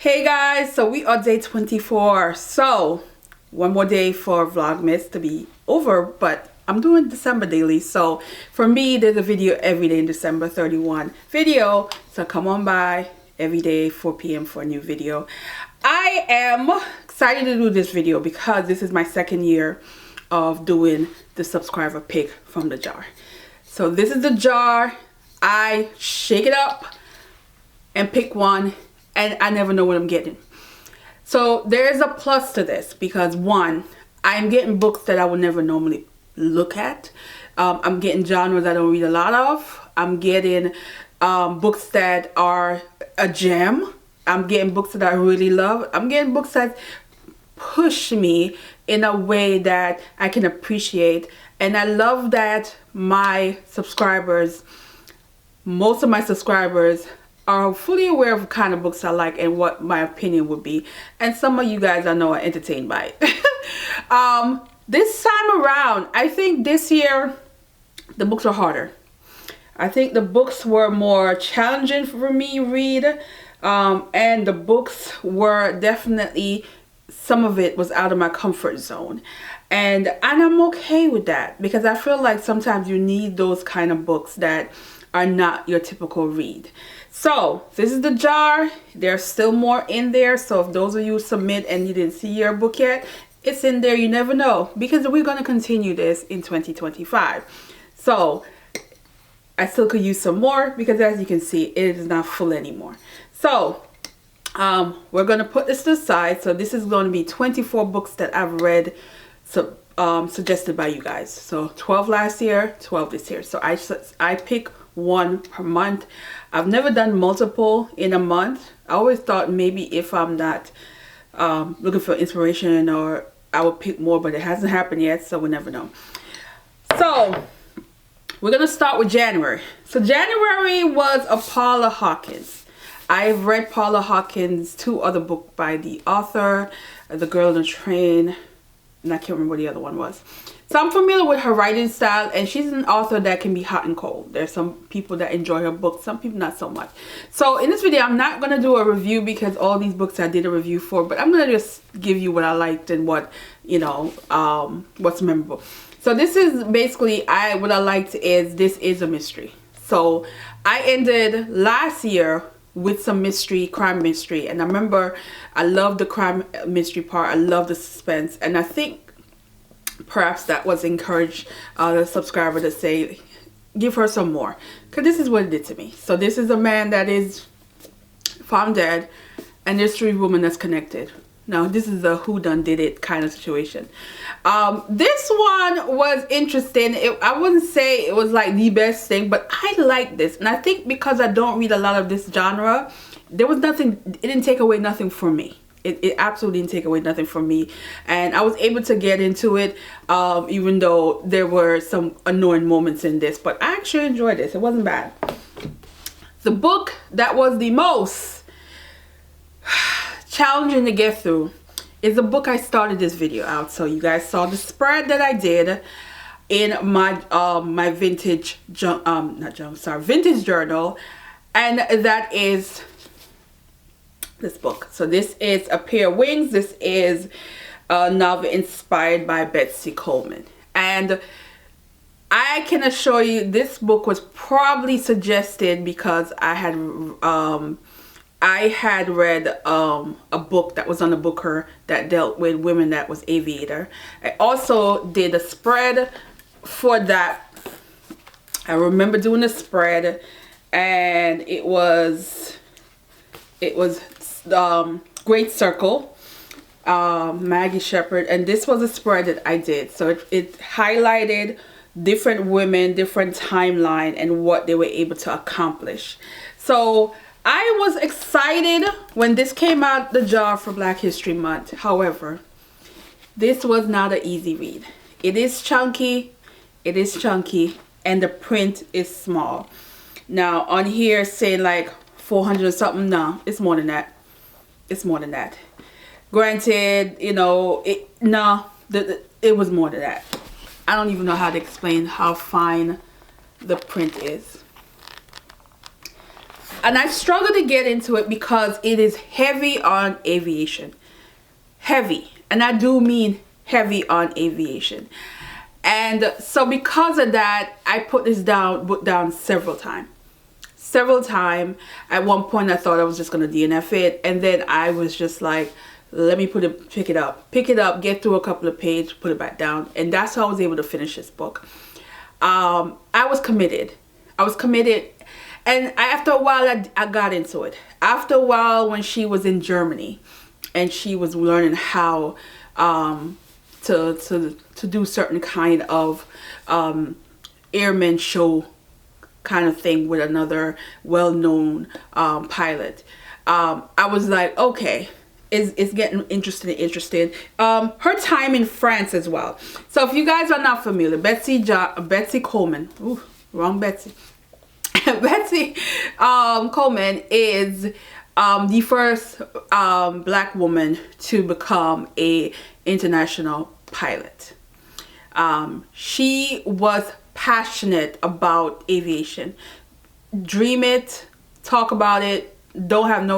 Hey guys, so we are day 24. So one more day for vlogmas to be over, but I'm doing December daily. So for me, there's a video every day in December 31 video. So come on by every day 4 p.m. for a new video. I am excited to do this video because this is my second year of doing the subscriber pick from the jar. So this is the jar. I shake it up and pick one, and I never know what I'm getting. So there's a plus to this because one, I'm getting books that I would never normally look at. I'm getting genres I don't read a lot of. I'm getting books that are a gem. I'm getting books that I really love. I'm getting books that push me in a way that I can appreciate. And I love that my subscribers, most of my subscribers, are fully aware of the kind of books I like and what my opinion would be. And some of you guys I know are entertained by it. This time around, I think this year the books are harder. I think the books were more challenging for me to read. And the books were definitely, some of it was out of my comfort zone. And I'm okay with that because I feel like sometimes you need those kind of books that are not your typical read. So this is the jar. There's still more in there. So if those of you submit and you didn't see your book yet, it's in there. You never know, because we're going to continue this in 2025. So I still could use some more because as you can see, it is not full anymore. So we're going to put this to the side. So this is going to be 24 books that I've read suggested by you guys. So 12 last year, 12 this year. So I pick one per month. I've never done multiple in a month. I always thought maybe if I'm not looking for inspiration, or I would pick more, but it hasn't happened yet, so we never know. So we're gonna start with January. So January was a Paula Hawkins. I've read Paula Hawkins' two other books by the author, The Girl on the Train, and I can't remember what the other one was. So I'm familiar with her writing style, and she's an author that can be hot and cold. There's some people that enjoy her books, some people not so much. So in this video, I'm not going to do a review because all these books I did a review for, but I'm going to just give you what I liked and what, you know, what's memorable. So this is basically, what I liked is this is a mystery. So I ended last year with some mystery, crime mystery, and I remember I love the crime mystery part. I love the suspense, and I think perhaps that was encouraged the subscriber to say give her some more, because this is what it did to me. So this is a man that is found dead, and there's three women that's connected. Now this is a who done did it kind of situation. This one was interesting. I wouldn't say it was like the best thing, but I like this, and I think because I don't read a lot of this genre, there was nothing, it didn't take away nothing for me. It absolutely didn't take away nothing from me, and I was able to get into it, even though there were some annoying moments in this, but I actually enjoyed this. It wasn't bad. The book that was the most challenging to get through is the book I started this video out. So you guys saw the spread that I did in my my vintage vintage journal, and that is this book. So this is A Pair of Wings. This is a novel inspired by Betsy Coleman, and I can assure you this book was probably suggested because I had read a book that was on the Booker that dealt with women that was aviator. I also did a spread for that. I remember doing a spread, and it was Great Circle, Maggie Shepard, and this was a spread that I did. So it highlighted different women, different timeline, and what they were able to accomplish. So I was excited when this came out the jar for Black History Month. However, this was not an easy read. It is chunky, and the print is small. Now on here saying like 400 or something, no, it's more than that. It's more than that. Granted, you know, it was more than that. I don't even know how to explain how fine the print is. And I struggle to get into it because it is heavy on aviation. Heavy. And I do mean heavy on aviation. And so because of that, I put this book down several times. At one point I thought I was just going to DNF it, and then I was just like, let me pick it up, get through a couple of pages, put it back down. And that's how I was able to finish this book. I was committed. And after a while I got into it. After a while, when she was in Germany and she was learning how to do certain kind of airman show kind of thing with another well-known pilot, I was like, okay, it's getting interesting. Her time in France as well. So if you guys are not familiar, Betsy Coleman, ooh, wrong Betsy. Betsy Coleman is the first black woman to become a international pilot. She was passionate about aviation. Dream it, talk about it, don't have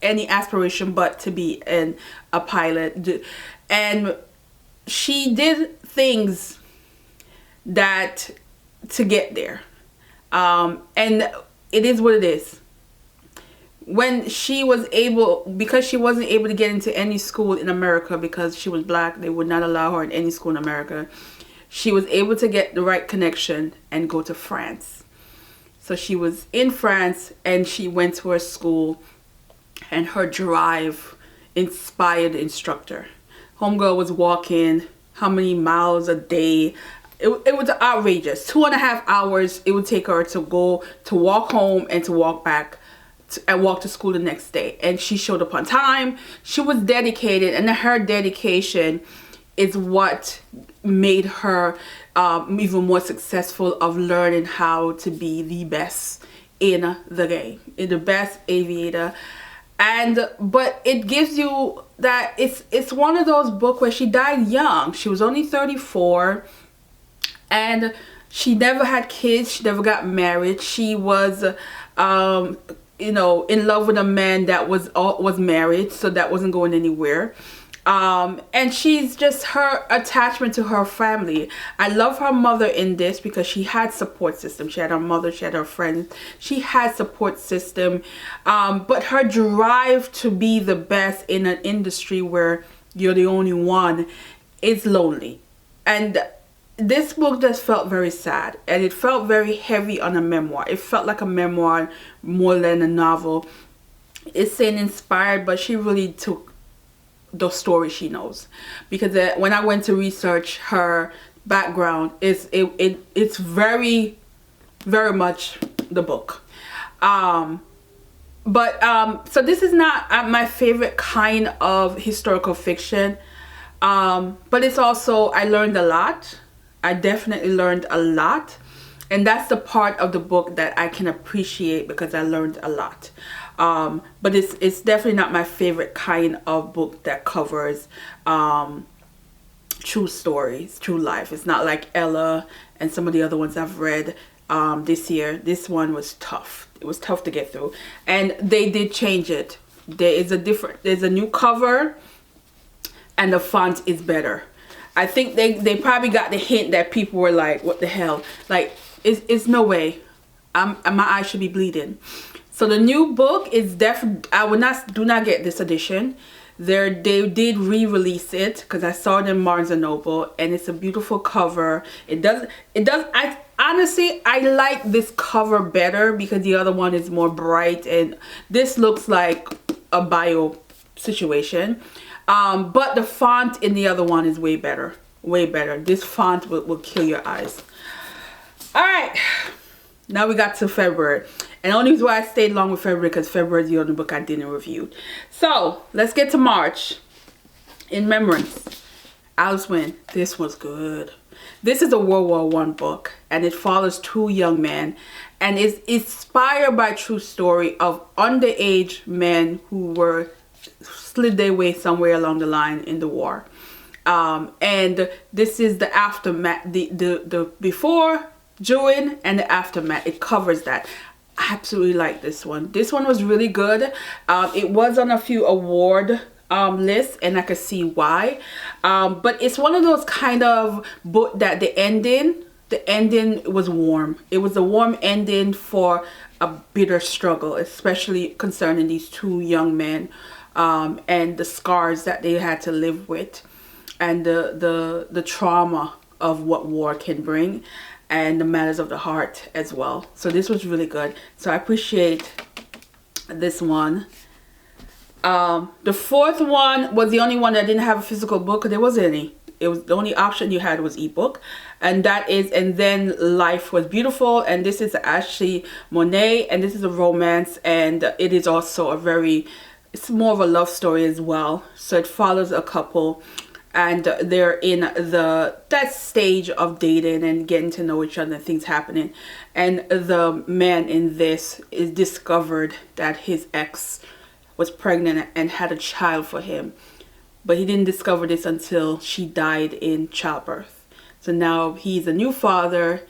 any aspiration but to be a pilot. And she did things that to get there. And it is what it is. When she was because she wasn't able to get into any school in America because she was black, they would not allow her in any school in America. She was able to get the right connection and go to France. So she was in France and she went to her school, and her drive inspired the instructor. Homegirl was walking how many miles a day? It was outrageous. 2.5 hours it would take her to walk home and to walk back and walk to school the next day. And she showed up on time. She was dedicated, and her dedication is what made her even more successful of learning how to be the best in the game, the best aviator. But it gives you that it's one of those books where she died young. She was only 34, and she never had kids. She never got married. She was in love with a man that was married, so that wasn't going anywhere. And she's just, her attachment to her family. I love her mother in this because she had support system. She had her mother, she had her friends, she had support system. But her drive to be the best in an industry where you're the only one is lonely. And this book just felt very sad, and it felt very heavy on a memoir. It felt like a memoir more than a novel. It's saying inspired, but she really took the story she knows, because when I went to research her background, it's very much the book. So this is not my favorite kind of historical fiction, but it's also, I learned a lot. I definitely learned a lot, and that's the part of the book that I can appreciate because I learned a lot. But it's definitely not my favorite kind of book that covers true stories, true life. It's not like Ella and some of the other ones I've read this year. This one was tough. It was tough to get through, and they did change it. There's a new cover, and the font is better. I think they probably got the hint that people were like, what the hell? Like, it's no way. My eyes should be bleeding. So the new book is definitely, do not get this edition. They did re-release it because I saw it in Barnes & Noble, and it's a beautiful cover. Honestly, I like this cover better because the other one is more bright, and this looks like a bio situation. But the font in the other one is way better. This font will kill your eyes. All right, now we got to February, and the only reason why I stayed long with February because February is the only book I didn't review. So let's get to March. In Memories, Alice Wynn. This was good. This is a World War I book, and it follows two young men, and is inspired by a true story of underage men who were slid their way somewhere along the line in the war. And this is the aftermath, the before, during, and the aftermath. It covers that. I absolutely like this one. This one was really good. It was on a few award lists, and I could see why. But it's one of those kind of book that the ending was warm. It was a warm ending for a bitter struggle, especially concerning these two young men, and the scars that they had to live with, and the trauma of what war can bring, and the matters of the heart as well. So this was really good. So I appreciate this one. The fourth one was the only one that didn't have a physical book. There wasn't any. It was the only option you had was ebook, and that is And Then Life Was Beautiful. And this is Ashley Monet, and this is a romance, and it is also it's more of a love story as well. So it follows a couple, and they're in that stage of dating and getting to know each other and things happening. And the man in this is discovered that his ex was pregnant and had a child for him, but he didn't discover this until she died in childbirth. So now he's a new father,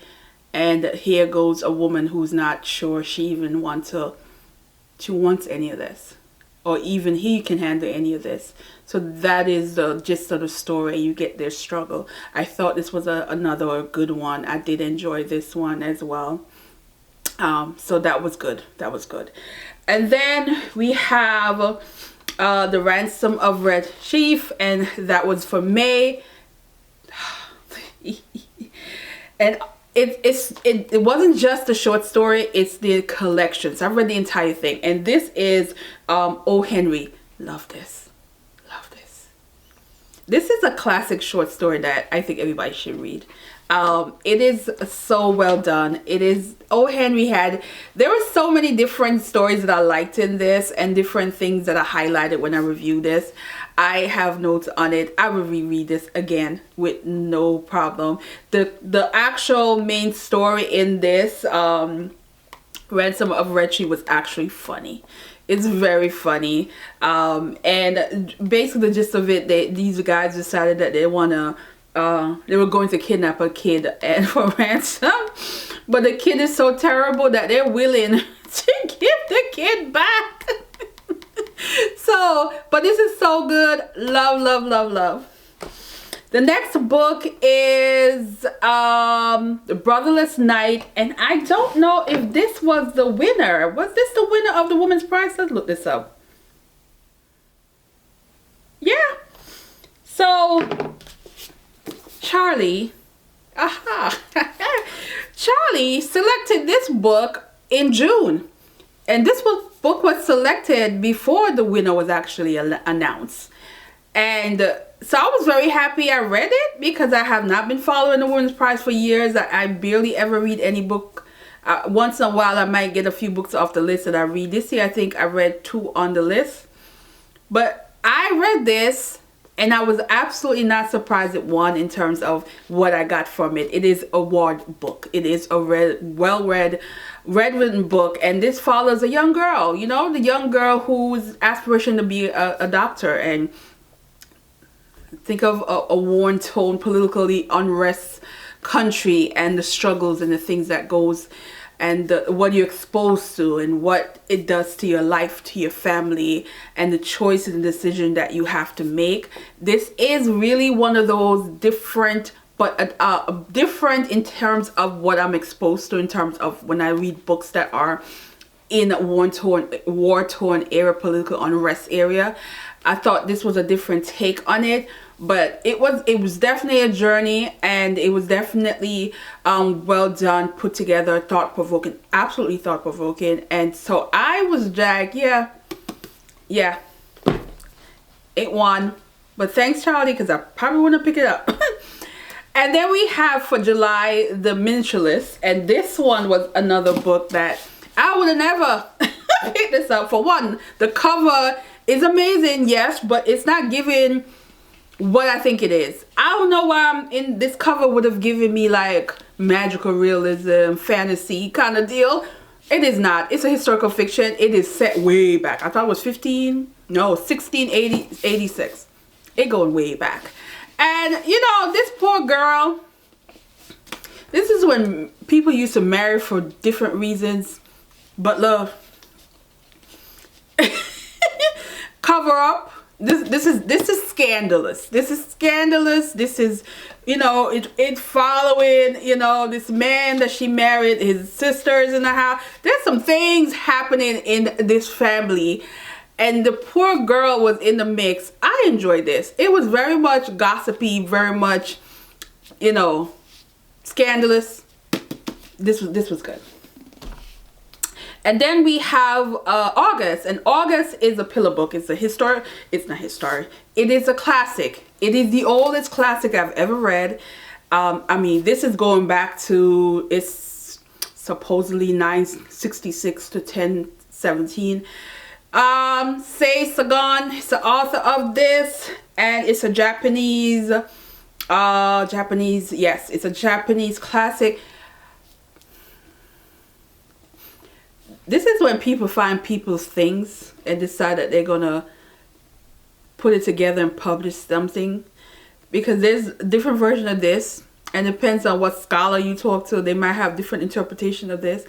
and here goes a woman who's not sure she even wants any of this, or even he can handle any of this. So that is the gist of the story. You get their struggle. I thought this was another good one. I did enjoy this one as well. So that was good. That was good. And then we have The Ransom of Red Chief, and that was for May. And it wasn't just the short story, it's the collection. So I've read the entire thing, and this is O. Henry. Love this. This is a classic short story that I think everybody should read. It is so well done. It is, O. Henry there were so many different stories that I liked in this, and different things that I highlighted when I reviewed this. I have notes on it. I will reread this again with no problem. The actual main story in this, Ransom of Red Chief, was actually funny. It's very funny, and basically the gist of it, these guys decided that they were going to kidnap a kid and for ransom, but the kid is so terrible that they're willing to give the kid back. So, but this is so good. Love. The next book is The Brotherless Knight, and I don't know if this was the winner. Was this the winner of the Women's Prize? Let's look this up. Yeah. So Charlie selected this book in June, and this book was selected before the winner was actually announced. And so I was very happy I read it, because I have not been following the Women's Prize for years. I barely ever read any book. Once in a while I might get a few books off the list that I read. This year I think I read 2 on the list, but I read this and I was absolutely not surprised it won in terms of what I got from it. It is a award book. It is a well-read, written book, and this follows a young girl, you know, the young girl whose aspiration to be a doctor. And think of a war-torn, politically unrest country, and the struggles and the things that goes, and what you're exposed to, and what it does to your life, to your family, and the choices and decision that you have to make. This is really one of those different, but different in terms of what I'm exposed to, in terms of when I read books that are in a war-torn area, political unrest area. I thought this was a different take on it, but it was definitely a journey, and it was definitely well done, put together, thought-provoking, absolutely thought-provoking. And so I was like, yeah, it won. But thanks, Charlie, because I probably wouldn't pick it up. And then we have for July The Miniaturist, and this one was another book that I would have never picked this up. For one, the cover is amazing, yes, but it's not giving what I think it is. I don't know why this cover would have given me like magical realism, fantasy kind of deal. It is not. It's a historical fiction. It is set way back. I thought it was 1686. It goes way back. And you know, this poor girl, this is when people used to marry for different reasons. But love. Cover up. This is scandalous. This is scandalous. This is, you know, it following, you know, this man that she married, his sisters in the house. There's some things happening in this family, and the poor girl was in the mix. I enjoyed this. It was very much gossipy, very much, you know, scandalous. This was good. And then we have August, and August is a pillar book. It's a historic. It's not historic. It is a classic. It is the oldest classic I've ever read. I mean, this is going back to, it's supposedly 966 to 1017. Sei Sagan is the author of this, and it's a Japanese, yes, it's a Japanese classic. This is when people find people's things and decide that they're gonna put it together and publish something, because there's a different version of this, and it depends on what scholar you talk to. They might have different interpretation of this,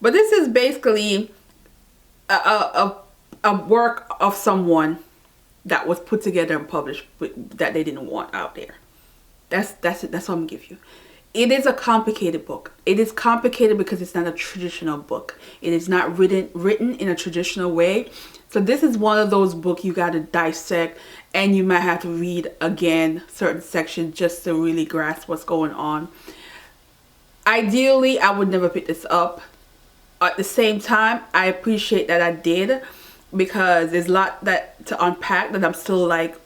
but this is basically a work of someone that was put together and published that they didn't want out there. That's it. That's what I'm gonna give you. It is a complicated book. It is complicated because it's not a traditional book. It is not written in a traditional way. So this is one of those books you got to dissect, and you might have to read again certain sections just to really grasp what's going on. Ideally, I would never pick this up. At the same time, I appreciate that I did, because there's a lot to unpack that I'm still like,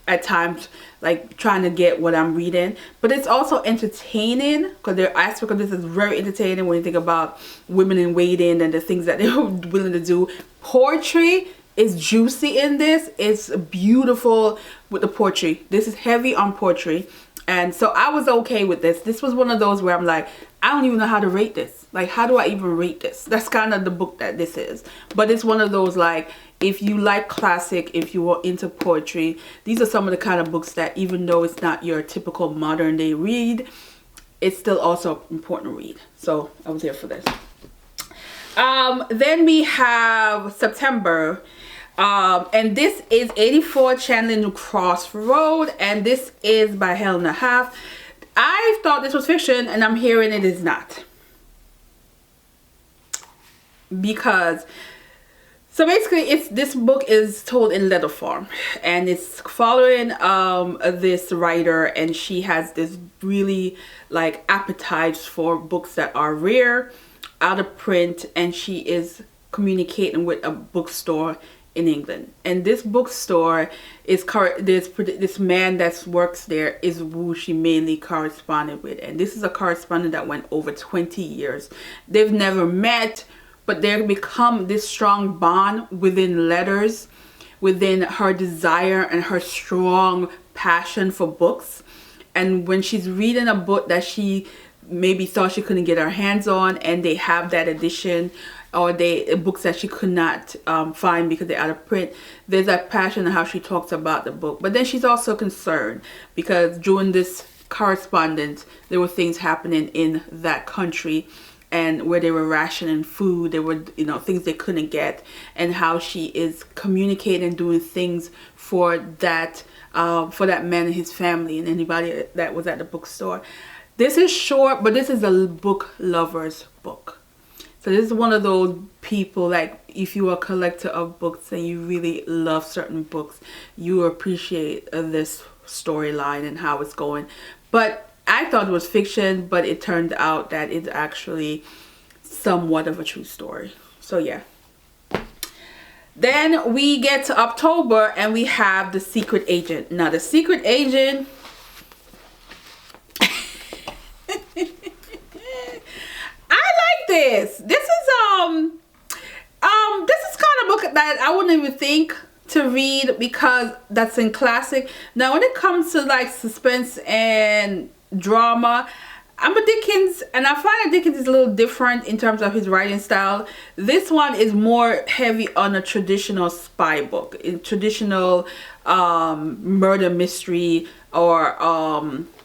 at times, like trying to get what I'm reading. But it's also entertaining, because their aspect of this is very entertaining when you think about women in waiting and the things that they're willing to do. Poetry is juicy in this. It's beautiful with the poetry. This is heavy on poetry, and so I was okay with this. This was one of those where I'm like, I don't even know how to rate this. Like, how do I even rate this? That's kind of the book that this is. But it's one of those, like, if you like classic, if you are into poetry, these are some of the kind of books that, even though it's not your typical modern day read, it's still also important to read. So I was here for this. Then we have September, and this is 84 Channeling Crossroad, and this is by Helena Haff. I thought this was fiction, and I'm hearing it is not. Because, so basically, this book is told in letter form, and it's following this writer, and she has this really like appetite for books that are rare, out of print, and she is communicating with a bookstore in England. And this bookstore is this man that works there is who she mainly corresponded with, and this is a correspondent that went over 20 years. They've never met, but they've become this strong bond within letters, within her desire and her strong passion for books. And when she's reading a book that she maybe thought she couldn't get her hands on, and they have that edition, or books that she could not find because they're out of print, there's that passion and how she talks about the book. But then she's also concerned because during this correspondence, there were things happening in that country, and where they were rationing food, there were, you know, things they couldn't get, and how she is communicating and doing things for that man and his family and anybody that was at the bookstore. This is short, but this is a book lover's book. So this is one of those people, like, if you are a collector of books and you really love certain books, you appreciate this storyline and how it's going. But I thought it was fiction, but it turned out that it's actually somewhat of a true story. So yeah. Then we get to October, and we have The Secret Agent. Now, The Secret Agent, this is kind of book that I wouldn't even think to read, because that's in classic. Now, when it comes to like suspense and drama, I'm a Dickens, and I find that Dickens is a little different in terms of his writing style. This one is more heavy on a traditional spy book, in traditional murder mystery or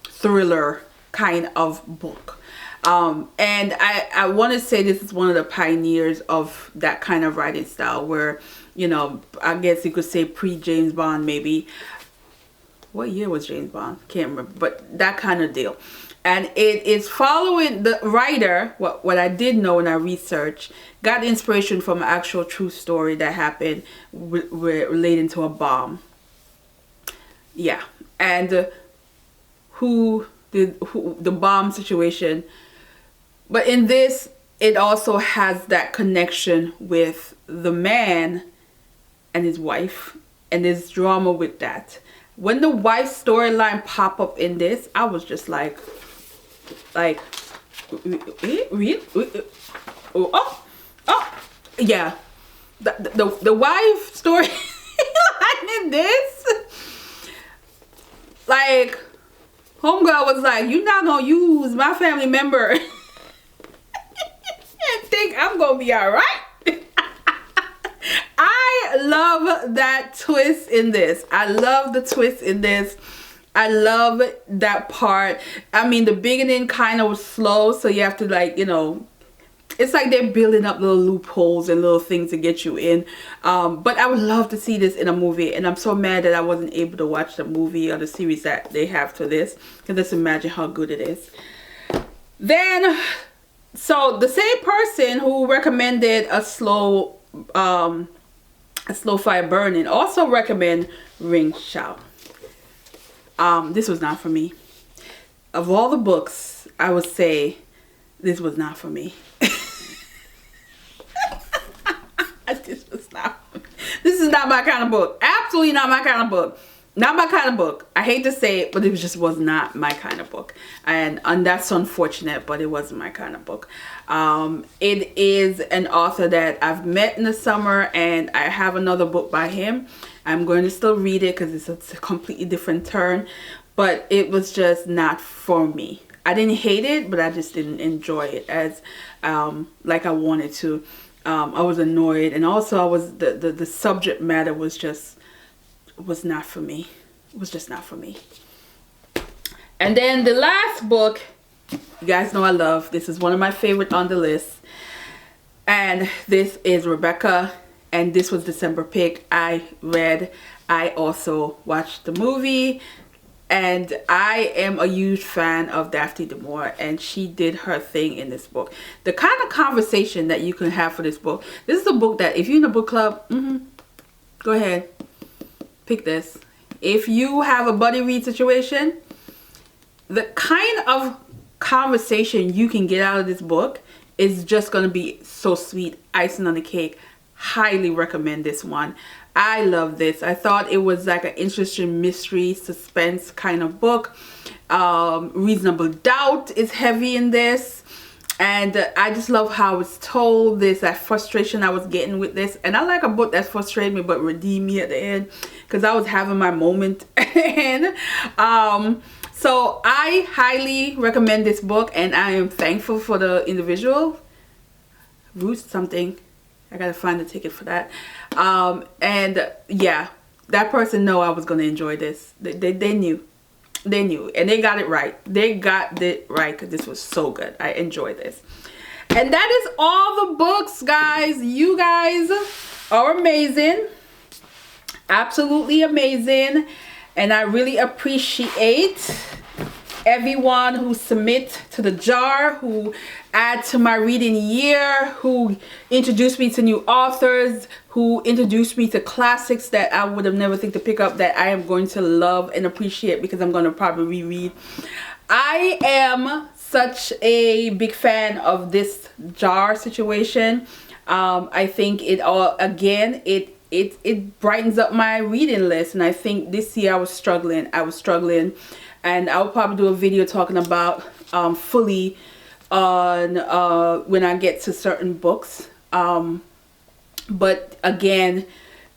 thriller kind of book. And I want to say this is one of the pioneers of that kind of writing style where, you know, I guess you could say pre-James Bond maybe. What year was James Bond? Can't remember, but that kind of deal. And it is following the writer. What I did know when I researched, got inspiration from an actual true story that happened relating to a bomb. Yeah, and the bomb situation. But in this, it also has that connection with the man and his wife, and there's drama with that. When the wife storyline pop up in this, I was just like, yeah, the wife story in this, like, homegirl was like, you're not gonna use my family member and think I'm gonna be all right. I love that twist in this. I love the twist in this. I love that part. I mean, the beginning kind of was slow, so you have to, like, you know, it's like they're building up little loopholes and little things to get you in. But I would love to see this in a movie, and I'm so mad that I wasn't able to watch the movie or the series that they have to this, because let's imagine how good it is. Then, so the same person who recommended a slow fire burning also recommend Ring Shao. This was not for me. Of all the books, I would say this was not for me. This is not my kind of book. Absolutely not my kind of book. Not my kind of book. I hate to say it, but it just was not my kind of book. And that's unfortunate, but it wasn't my kind of book. It is an author that I've met in the summer, and I have another book by him. I'm going to still read it because it's a completely different turn, but it was just not for me. I didn't hate it, but I just didn't enjoy it as like I wanted to. I was annoyed, and also I was the subject matter was not for me. It was just not for me. And then the last book, you guys know I love. This is one of my favorite on the list, and this is Rebecca. And this was December pick. I read. I also watched the movie. And I am a huge fan of Daphne du Maurier, and she did her thing in this book. The kind of conversation that you can have for this book. This is a book that if you're in a book club, go ahead, pick this. If you have a buddy read situation, the kind of conversation you can get out of this book is just going to be so sweet. Icing on the cake. Highly recommend this one. I love this. I thought it was like an interesting mystery suspense kind of book. Reasonable Doubt is heavy in this, and I just love how it's told. There's that frustration I was getting with this, and I like a book that's frustrated me but redeemed me at the end, because I was having my moment. And so I highly recommend this book, and I am thankful for the individual. Ruth something. I gotta find the ticket for that. And yeah, that person know I was gonna enjoy this. They knew. They knew, and they got it right. They got it right, because this was so good. I enjoyed this. And that is all the books, guys. You guys are amazing. Absolutely amazing. And I really appreciate everyone who submit to the jar, who add to my reading year, who introduced me to new authors, who introduced me to classics that I would have never think to pick up, that I am going to love and appreciate because I'm going to probably reread. I am such a big fan of this jar situation. I think it all, again, it brightens up my reading list, and I think this year I was struggling, and I'll probably do a video talking about fully on when I get to certain books. But again,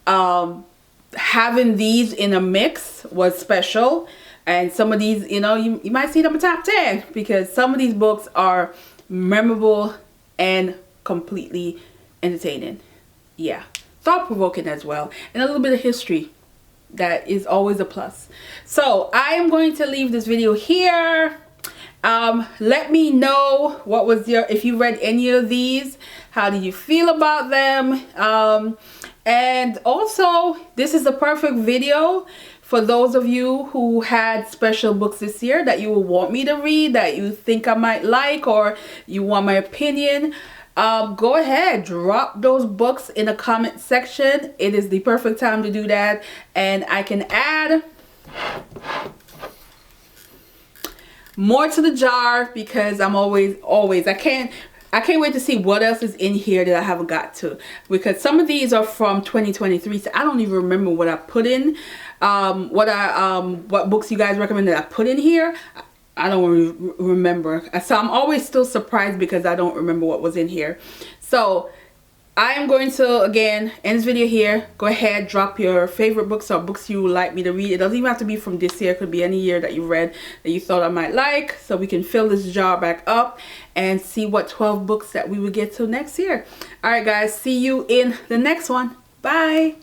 having these in a mix was special, and some of these, you know, you might see them in top 10, because some of these books are memorable and completely entertaining. Yeah, thought-provoking as well, and a little bit of history. That is always a plus. So I am going to leave this video here, Let me know what was if you read any of these, how do you feel about them? And also, this is the perfect video for those of you who had special books this year that you will want me to read, that you think I might like, or you want my opinion. Go ahead, drop those books in the comment section. It is the perfect time to do that, and I can add more to the jar because I'm always I can't wait to see what else is in here that I haven't got to, because some of these are from 2023, so I don't even remember what I put in, what books you guys recommend that I put in here. I don't remember, so I'm always still surprised because I don't remember what was in here. So I am going to, again, end this video here. Go ahead, drop your favorite books or books you would like me to read. It doesn't even have to be from this year. It could be any year that you read that you thought I might like, so we can fill this jar back up and see what 12 books that we would get to next year. All right, guys, see you in the next one. Bye.